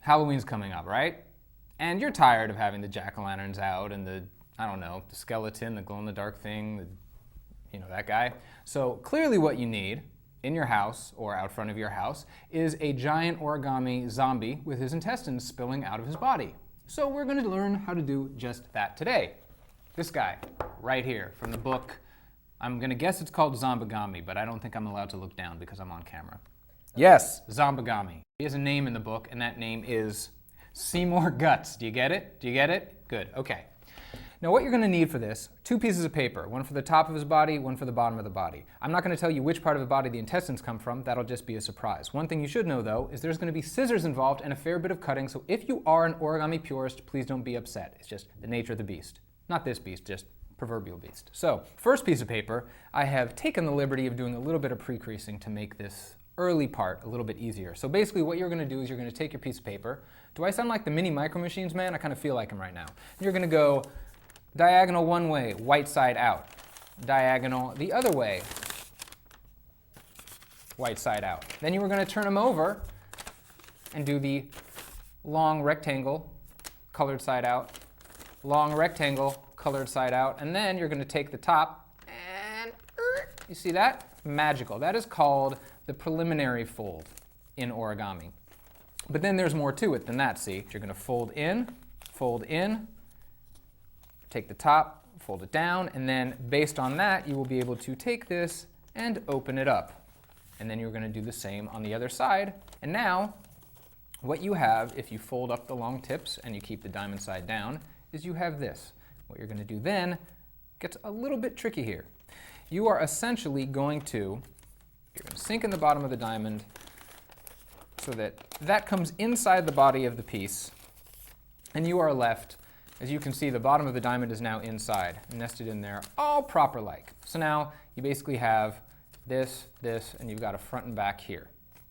Halloween's coming up, right? And you're tired of having the jack-o'-lanterns out and the, I don't know, the skeleton, the glow-in-the-dark thing, that guy. So clearly what you need in your house or out front of your house is a giant origami zombie with his intestines spilling out of his body. So we're going to learn how to do just that today. This guy right here from the book, I'm going to guess it's called Zombigami, but I don't think I'm allowed to look down because I'm on camera. Yes, Zombigami. He has a name in the book, and that name is Seymour Guts. Do you get it? Do you get it? Good, okay. Now what you're going to need for this, 2 pieces of paper, one for the top of his body, one for the bottom of the body. I'm not going to tell you which part of the body the intestines come from, that'll just be a surprise. One thing you should know though is there's going to be scissors involved and a fair bit of cutting, so if you are an origami purist, please don't be upset. It's just the nature of the beast. Not this beast, just proverbial beast. So, first piece of paper, I have taken the liberty of doing a little bit of pre-creasing to make this early part a little bit easier. So basically what you're going to do is you're going to take your piece of paper. Do I sound like the mini Micro Machines man? I kind of feel like him right now. You're going to go diagonal one way, white side out. Diagonal the other way, white side out. Then you were going to turn them over and do the long rectangle, colored side out, long rectangle, colored side out, and then you're going to take the top and, you see that? Magical. That is called the preliminary fold in origami. But then there's more to it than that, see? You're going to fold in, take the top, fold it down, and then based on that, you will be able to take this and open it up. And then you're going to do the same on the other side. And now, what you have, if you fold up the long tips and you keep the diamond side down, is you have this. What you're going to do then gets a little bit tricky here. You are essentially going to sink in the bottom of the diamond so that that comes inside the body of the piece, and you are left, as you can see, the bottom of the diamond is now inside, nested in there, all proper-like. So now you basically have this, this, and you've got a front and back here.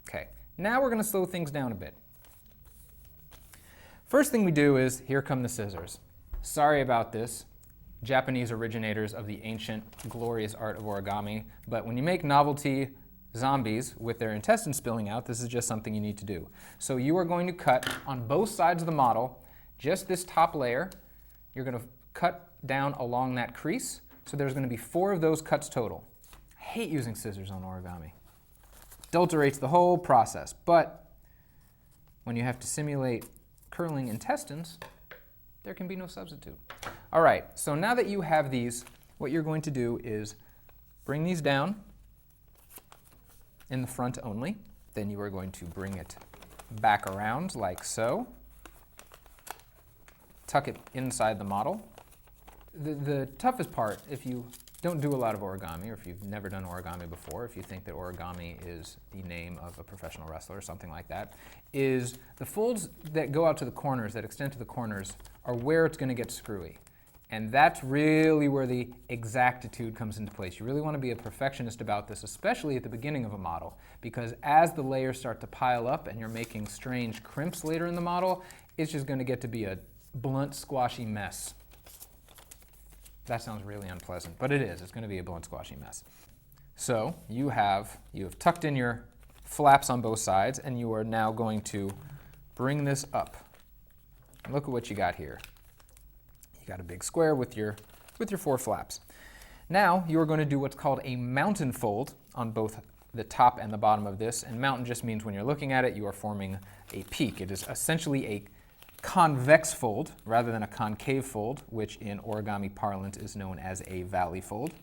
Okay, now we're going to slow things down a bit. First thing we do is, here come the scissors. Sorry about this, Japanese originators of the ancient, glorious art of origami, but when you make novelty zombies with their intestines spilling out, this is just something you need to do. So you are going to cut on both sides of the model, just this top layer. You're going to cut down along that crease, so there's going to be 4 of those cuts total. I hate using scissors on origami. Adulterates the whole process, but when you have to simulate curling intestines, there can be no substitute. All right, so now that you have these, what you're going to do is bring these down in the front only. Then you are going to bring it back around like so. Tuck it inside the model. The toughest part, if you don't do a lot of origami, or if you've never done origami before, if you think that origami is the name of a professional wrestler or something like that, is the folds that go out to the corners, that extend to the corners, are where it's going to get screwy. And that's really where the exactitude comes into place. You really want to be a perfectionist about this, especially at the beginning of a model, because as the layers start to pile up and you're making strange crimps later in the model, it's just going to get to be a blunt, squashy mess. That sounds really unpleasant, but it is. It's going to be a blunt, squashy mess. So you have tucked in your flaps on both sides, and you are now going to bring this up. Look at what you got here. You got a big square with your 4 flaps. Now you are going to do what's called a mountain fold on both the top and the bottom of this, and mountain just means when you're looking at it, you are forming a peak. It is essentially a convex fold rather than a concave fold, which in origami parlance is known as a valley fold.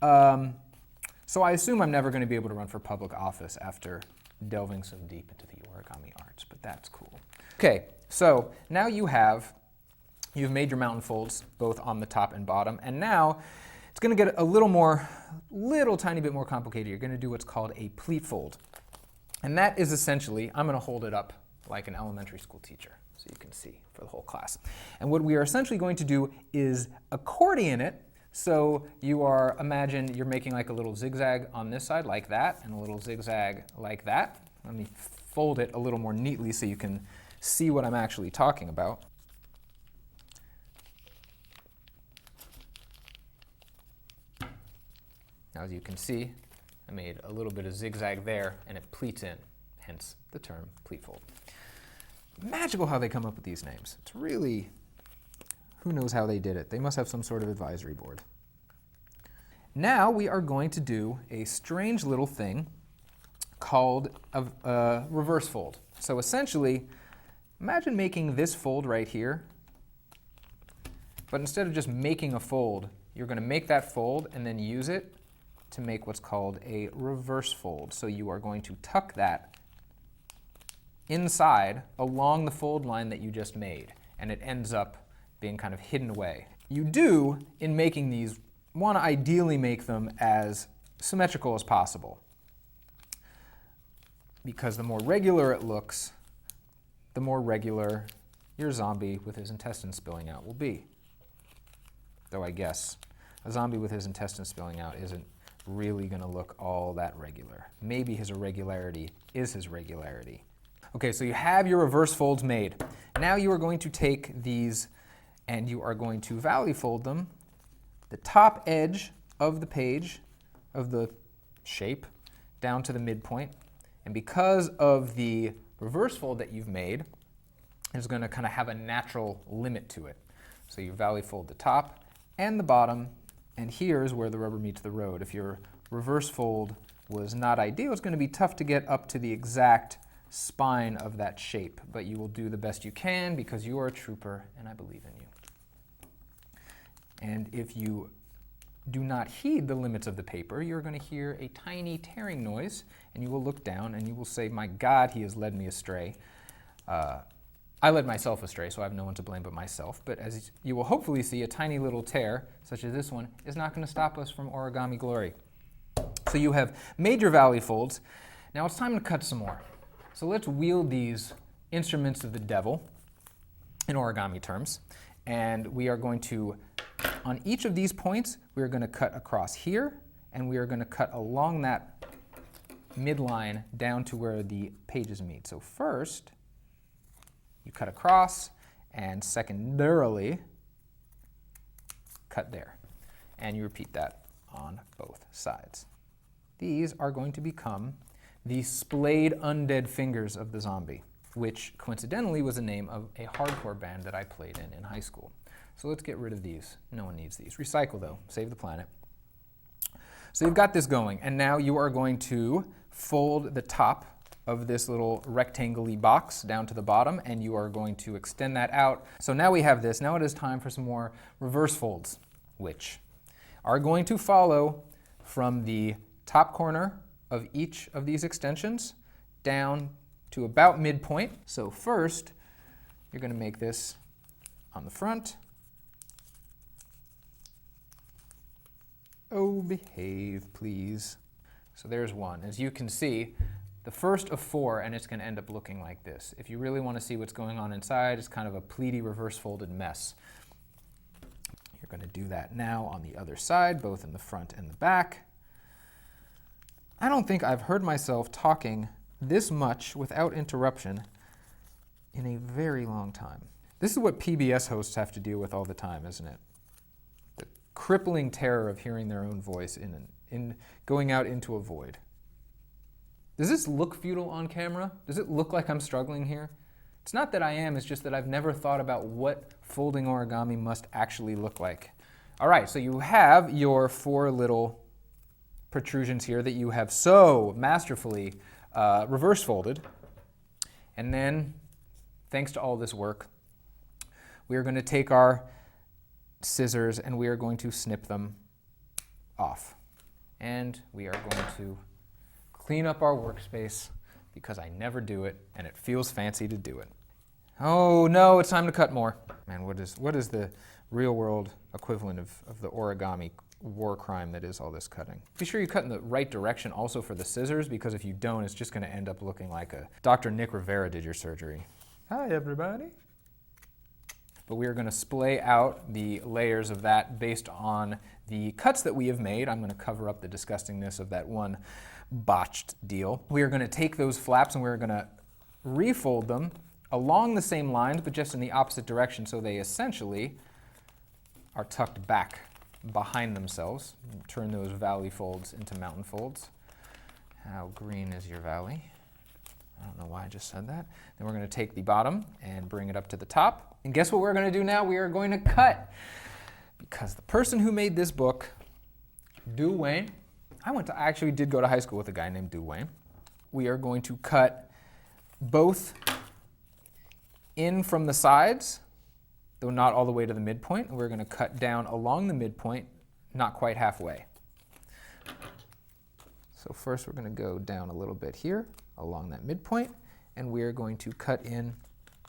So I assume I'm never going to be able to run for public office after delving so deep into the origami arts, but that's cool. Okay, so now you've made your mountain folds both on the top and bottom, and now it's going to get a little tiny bit more complicated. You're going to do what's called a pleat fold. And that is essentially, I'm going to hold it up like an elementary school teacher so you can see for the whole class. And what we are essentially going to do is accordion it. So imagine you're making like a little zigzag on this side like that, and a little zigzag like that. Let me fold it a little more neatly so you can see what I'm actually talking about. Now, as you can see, I made a little bit of zigzag there, and it pleats in, hence the term pleat fold. magical how they come up with these names. It's really, who knows how they did it. They must have some sort of advisory board. Now we are going to do a strange little thing called a reverse fold. So essentially, imagine making this fold right here, but instead of just making a fold, you're going to make that fold and then use it to make what's called a reverse fold. So you are going to tuck that inside along the fold line that you just made, and it ends up being kind of hidden away. You do, in making these, want to ideally make them as symmetrical as possible, because the more regular it looks, the more regular your zombie with his intestines spilling out will be. Though I guess a zombie with his intestines spilling out isn't really going to look all that regular. Maybe his irregularity is his regularity. Okay, so you have your reverse folds made. Now you are going to take these and you are going to valley fold them the top edge of the page, of the shape, down to the midpoint. And because of the reverse fold that you've made, it's going to kind of have a natural limit to it. So you valley fold the top and the bottom, and here's where the rubber meets the road. If your reverse fold was not ideal, it's going to be tough to get up to the exact spine of that shape, but you will do the best you can because you are a trooper and I believe in you. And if you do not heed the limits of the paper, you're going to hear a tiny tearing noise, and you will look down and you will say, my God, he has led me astray. I led myself astray, so I have no one to blame but myself. But as you will hopefully see, a tiny little tear, such as this one, is not going to stop us from origami glory. So you have made your valley folds. Now it's time to cut some more. So let's wield these instruments of the devil in origami terms. And we are going to, on each of these points, we are going to cut across here, and we are going to cut along that midline down to where the pages meet. So first, you cut across, and secondarily, cut there. And you repeat that on both sides. These are going to become the splayed undead fingers of the zombie, which coincidentally was the name of a hardcore band that I played in high school. So let's get rid of these. No one needs these. Recycle though, save the planet. So you've got this going, and now you are going to fold the top of this little rectangle-y box down to the bottom, and you are going to extend that out. So now we have this. Now it is time for some more reverse folds, which are going to follow from the top corner of each of these extensions down to about midpoint. So first, you're going to make this on the front. Oh, behave, please. So there's one. As you can see, the first of four, and it's going to end up looking like this. If you really want to see what's going on inside, it's kind of a pleaty reverse folded mess. You're going to do that now on the other side, both in the front and the back. I don't think I've heard myself talking this much without interruption in a very long time. This is what PBS hosts have to deal with all the time, isn't it? The crippling terror of hearing their own voice in going out into a void. Does this look futile on camera? Does it look like I'm struggling here? It's not that I am, it's just that I've never thought about what folding origami must actually look like. All right, so you have your four little protrusions here that you have so masterfully reverse folded. And then, thanks to all this work, we are going to take our scissors and we are going to snip them off. And we are going to clean up our workspace because I never do it and it feels fancy to do it. Oh no, it's time to cut more. Man, what is the real world equivalent of the origami war crime that is all this cutting? Be sure you cut in the right direction also for the scissors, because if you don't, it's just going to end up looking like a Dr. Nick Rivera did your surgery. Hi everybody. But we are going to splay out the layers of that based on the cuts that we have made. I'm going to cover up the disgustingness of that one botched deal. We are going to take those flaps and we're going to refold them along the same lines, but just in the opposite direction, so they essentially are tucked back behind themselves. Turn those valley folds into mountain folds. How green is your valley? I don't know why I just said that. Then we're going to take the bottom and bring it up to the top. And guess what we're going to do now? We are going to cut. Because the person who made this book, Duane, I actually did go to high school with a guy named Duane. We are going to cut both in from the sides, though not all the way to the midpoint. We're going to cut down along the midpoint, not quite halfway. So first we're going to go down a little bit here along that midpoint, and we're going to cut in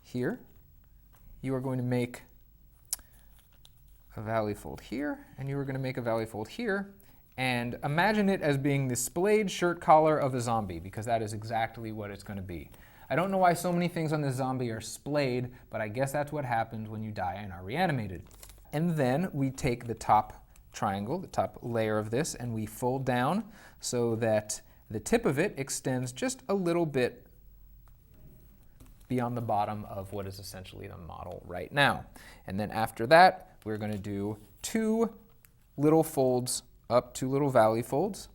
here. You are going to make a valley fold here, and you are going to make a valley fold here, and imagine it as being the splayed shirt collar of a zombie, because that is exactly what it's going to be. I don't know why so many things on this zombie are splayed, but I guess that's what happens when you die and are reanimated. And then we take the top triangle, the top layer of this, and we fold down so that the tip of it extends just a little bit beyond the bottom of what is essentially the model right now. And then after that, we're going to do 2 little folds up, 2 little valley folds.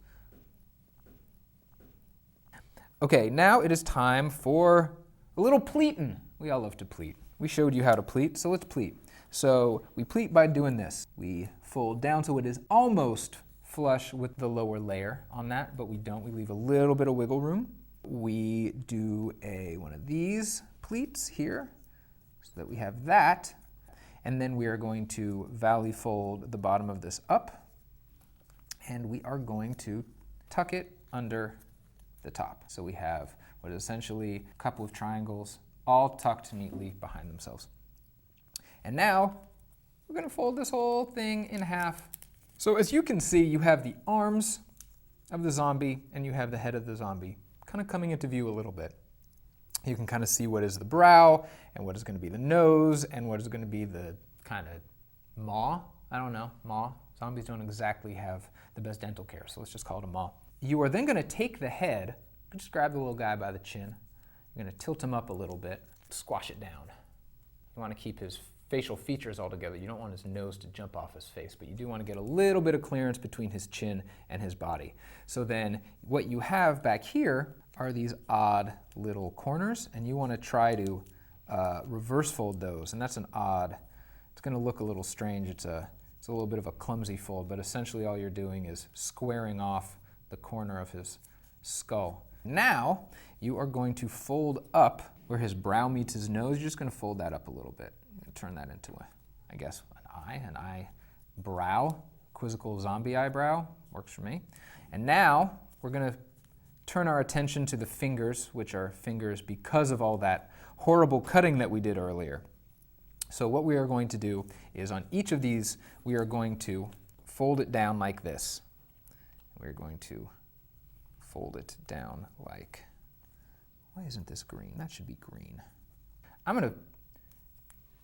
Okay, now it is time for a little pleating. We all love to pleat. We showed you how to pleat, so let's pleat. So we pleat by doing this. We fold down so it is almost flush with the lower layer on that, but we don't. We leave a little bit of wiggle room. We do one of these pleats here so that we have that. And then we are going to valley fold the bottom of this up, and we are going to tuck it under the top. So we have what is essentially a couple of triangles all tucked neatly behind themselves. And now we're going to fold this whole thing in half. So as you can see, you have the arms of the zombie and you have the head of the zombie kind of coming into view a little bit. You can kind of see what is the brow and what is going to be the nose and what is going to be the kind of maw. I don't know, maw. Zombies don't exactly have the best dental care, so let's just call it a maw. You are then going to take the head, just grab the little guy by the chin. You're going to tilt him up a little bit, squash it down. You want to keep his facial features all together. You don't want his nose to jump off his face, but you do want to get a little bit of clearance between his chin and his body. So then what you have back here are these odd little corners, and you want to try to reverse fold those, and that's an odd, it's going to look a little strange. It's a little bit of a clumsy fold, but essentially all you're doing is squaring off the corner of his skull. Now you are going to fold up where his brow meets his nose. You're just going to fold that up a little bit. Turn that into I guess, an eyebrow, quizzical zombie eyebrow, works for me. And now we're going to turn our attention to the fingers, which are fingers because of all that horrible cutting that we did earlier. So what we are going to do is on each of these, we are going to fold it down like this. We're going to fold it down like, why isn't this green? That should be green. I'm going to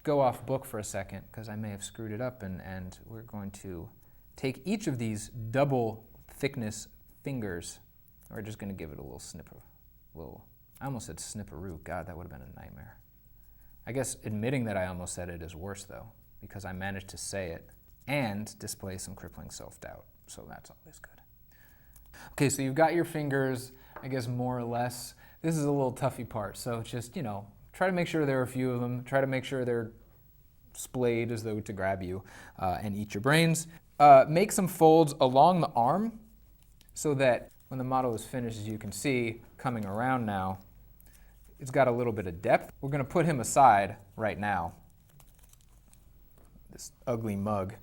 go off book for a second because I may have screwed it up, and we're going to take each of these double thickness fingers. We're just going to give it a little I almost said snipperoo. God, that would have been a nightmare. I guess admitting that I almost said it is worse though, because I managed to say it and display some crippling self-doubt. So that's always good. Okay, so you've got your fingers, I guess more or less. This is a little toughy part, so just, try to make sure there are a few of them. Try to make sure they're splayed as though to grab you and eat your brains. Make some folds along the arm so that when the model is finished, as you can see, coming around now, it's got a little bit of depth. We're going to put him aside right now, this ugly mug.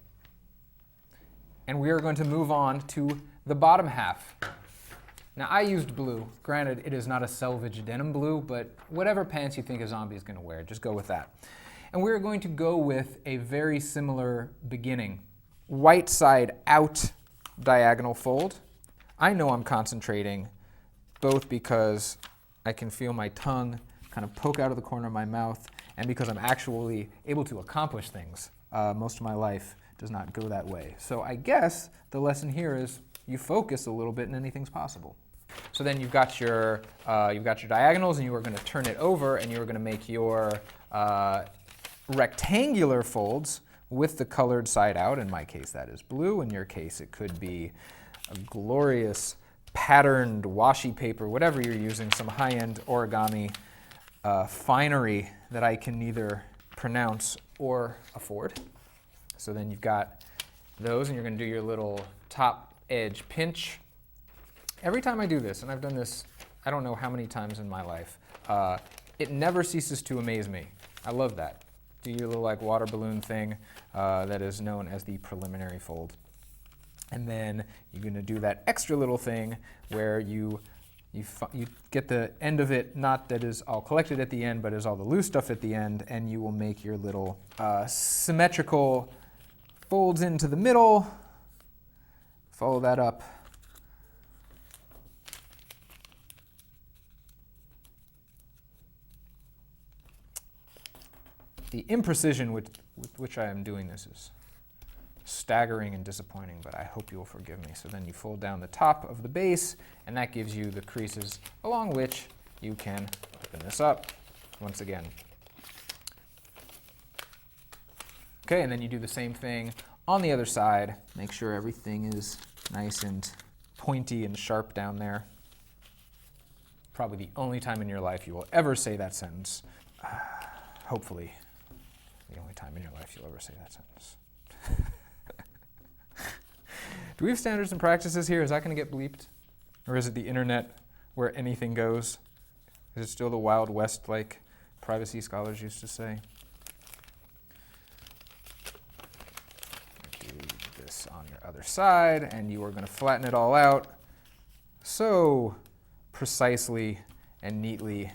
And we are going to move on to the bottom half. Now, I used blue. Granted, it is not a selvage denim blue, but whatever pants you think a zombie is going to wear, just go with that. And we're going to go with a very similar beginning. White side out diagonal fold. I know I'm concentrating both because I can feel my tongue kind of poke out of the corner of my mouth and because I'm actually able to accomplish things. Most of my life does not go that way. So I guess the lesson here is you focus a little bit and anything's possible. So then you've got your diagonals, and you are going to turn it over, and you are going to make your rectangular folds with the colored side out. In my case, that is blue. In your case, it could be a glorious patterned washi paper, whatever you're using, some high-end origami finery that I can neither pronounce or afford. So then you've got those, and you're going to do your little top edge pinch. Every time I do this, and I've done this I don't know how many times in my life, it never ceases to amaze me. I love that. Do your little like water balloon thing that is known as the preliminary fold. And then you're going to do that extra little thing where you get the end of it, not that is all collected at the end, but is all the loose stuff at the end, and you will make your little symmetrical folds into the middle. Follow that up. The imprecision with which I am doing this is staggering and disappointing, but I hope you'll forgive me. So then you fold down the top of the base, and that gives you the creases along which you can open this up once again. Okay, and then you do the same thing on the other side. Make sure everything is nice and pointy and sharp down there. Probably the only time in your life you will ever say that sentence. Hopefully, the only time in your life you'll ever say that sentence. Do we have standards and practices here? Is that going to get bleeped? Or is it the internet where anything goes? Is it still the Wild West like privacy scholars used to say? Do this on your other side, and you are going to flatten it all out so precisely and neatly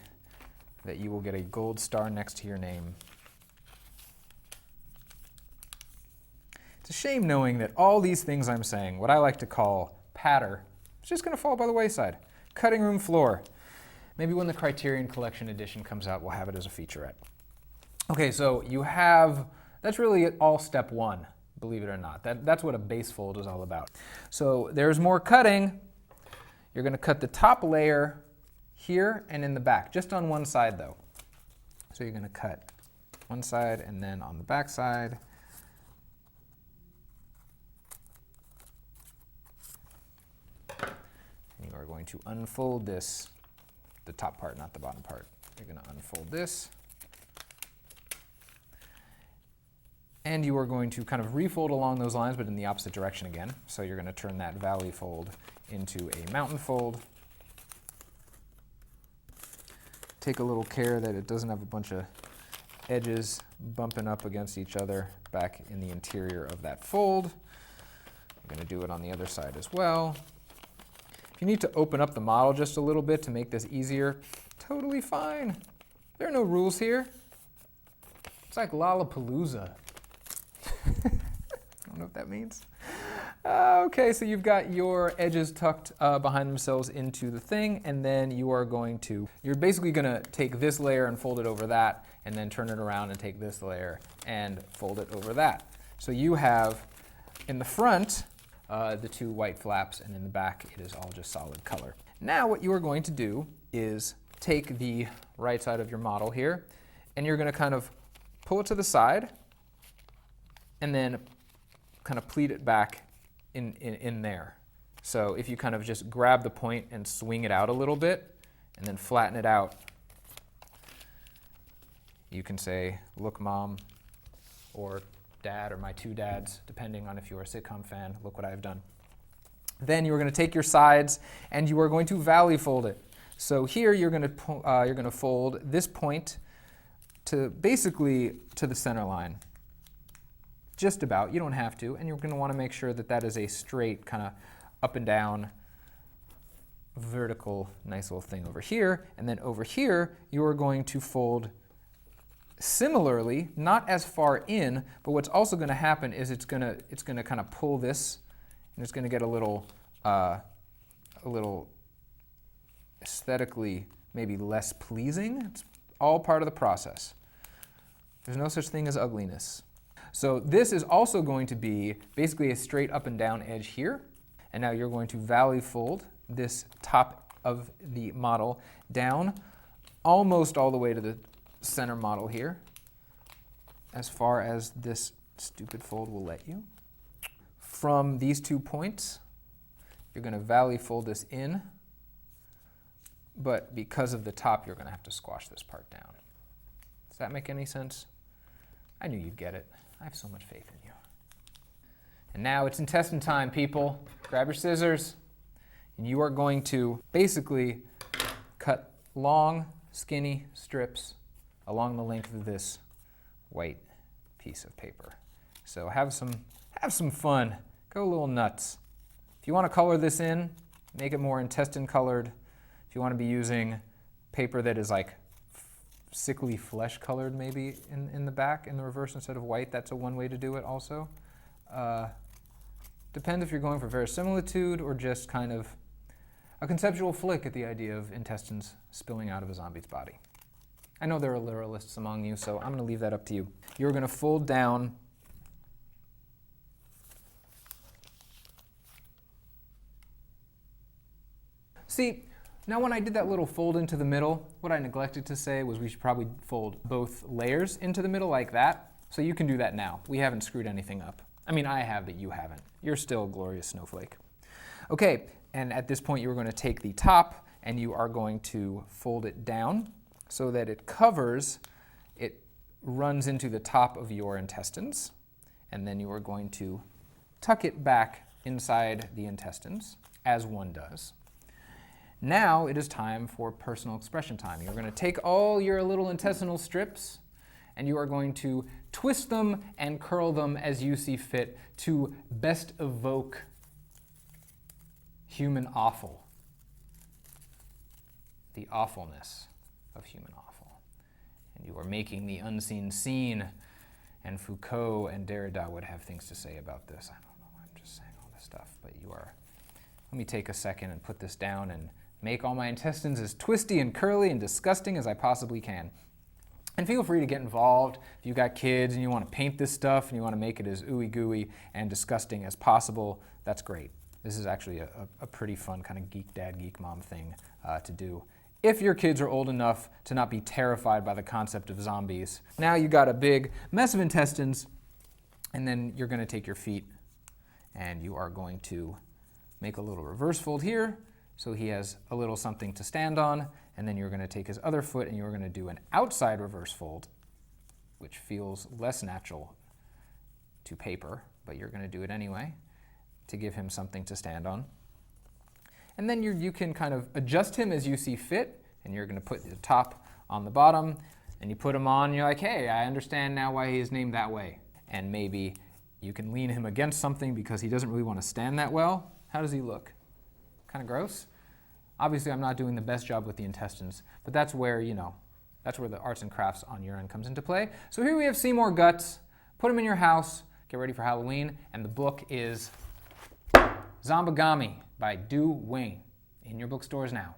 that you will get a gold star next to your name. It's a shame knowing that all these things I'm saying, what I like to call patter, is just going to fall by the wayside. Cutting room floor. Maybe when the Criterion Collection edition comes out, we'll have it as a featurette. Okay, so you have, that's really all step one, believe it or not. That's what a base fold is all about. So there's more cutting. You're going to cut the top layer here and in the back, just on one side though. So you're going to cut one side and then on the back side. You are going to unfold this, the top part, not the bottom part. You're going to unfold this. And you are going to kind of refold along those lines, but in the opposite direction again. So you're going to turn that valley fold into a mountain fold. Take a little care that it doesn't have a bunch of edges bumping up against each other back in the interior of that fold. I'm going to do it on the other side as well. If you need to open up the model just a little bit to make this easier, totally fine. There are no rules here. It's like Lollapalooza. I don't know what that means. Okay, so you've got your edges tucked behind themselves into the thing, and then you're basically going to take this layer and fold it over that, and then turn it around and take this layer and fold it over that. So you have, in the front, the two white flaps, and in the back it is all just solid color. Now what you are going to do is take the right side of your model here, and you're going to kind of pull it to the side, and then kind of pleat it back in there. So if you kind of just grab the point and swing it out a little bit, and then flatten it out, you can say, "Look, Mom," or "Dad," or "My two dads," depending on if you're a sitcom fan. Look what I have done. Then you are going to take your sides and you are going to valley fold it. So here you're going to fold this point to basically to the center line. Just about. You don't have to, and you're going to want to make sure that that is a straight kind of up and down vertical nice little thing over here. And then over here you are going to fold similarly, not as far in, but what's also going to happen is it's going to kind of pull this, and it's going to get a little aesthetically maybe less pleasing. It's all part of the process. There's no such thing as ugliness. So this is also going to be basically a straight up and down edge here, and now you're going to valley fold this top of the model down almost all the way to the center model here, as far as this stupid fold will let you. From these 2 points, you're going to valley fold this in, but because of the top, you're going to have to squash this part down. Does that make any sense? I knew you'd get it. I have so much faith in you. And now it's intestine time, people. Grab your scissors, and you are going to basically cut long, skinny strips along the length of this white piece of paper. So have some fun. Go a little nuts. If you want to color this in, make it more intestine colored. If you want to be using paper that is like sickly flesh colored maybe in the back, in the reverse instead of white, that's one way to do it also. Depends if you're going for verisimilitude or just kind of a conceptual flick at the idea of intestines spilling out of a zombie's body. I know there are literalists among you, so I'm going to leave that up to you. You're going to fold down See, now when I did that little fold into the middle, what I neglected to say was we should probably fold both layers into the middle like that. So you can do that now. We haven't screwed anything up. I mean, I have, but you haven't. You're still a glorious snowflake. Okay, and at this point you are going to take the top and you are going to fold it down so that it covers, it runs into the top of your intestines, and then you are going to tuck it back inside the intestines, as one does. Now it is time for personal expression time. You're going to take all your little intestinal strips and you are going to twist them and curl them as you see fit to best evoke human offal, the awfulness of human offal. And you are making the unseen scene, and Foucault and Derrida would have things to say about this. I don't know why I'm just saying all this stuff, but you are. Let me take a second and put this down and make all my intestines as twisty and curly and disgusting as I possibly can. And feel free to get involved. If you've got kids and you want to paint this stuff and you want to make it as ooey gooey and disgusting as possible, that's great. This is actually a pretty fun kind of geek dad, geek mom thing to do. If your kids are old enough to not be terrified by the concept of zombies. Now you got a big mess of intestines, and then you're going to take your feet and you are going to make a little reverse fold here so he has a little something to stand on, and then you're going to take his other foot and you're going to do an outside reverse fold, which feels less natural to paper, but you're going to do it anyway to give him something to stand on. And then you can kind of adjust him as you see fit, and you're going to put the top on the bottom, and you put him on, and you're like, hey, I understand now why he is named that way. And maybe you can lean him against something because he doesn't really want to stand that well. How does he look? Kind of gross? Obviously, I'm not doing the best job with the intestines, but that's where, that's where the arts and crafts on your end comes into play. So here we have Seymour Guts. Put him in your house. Get ready for Halloween. And the book is Zombigami by Du Wayne, in your bookstores now.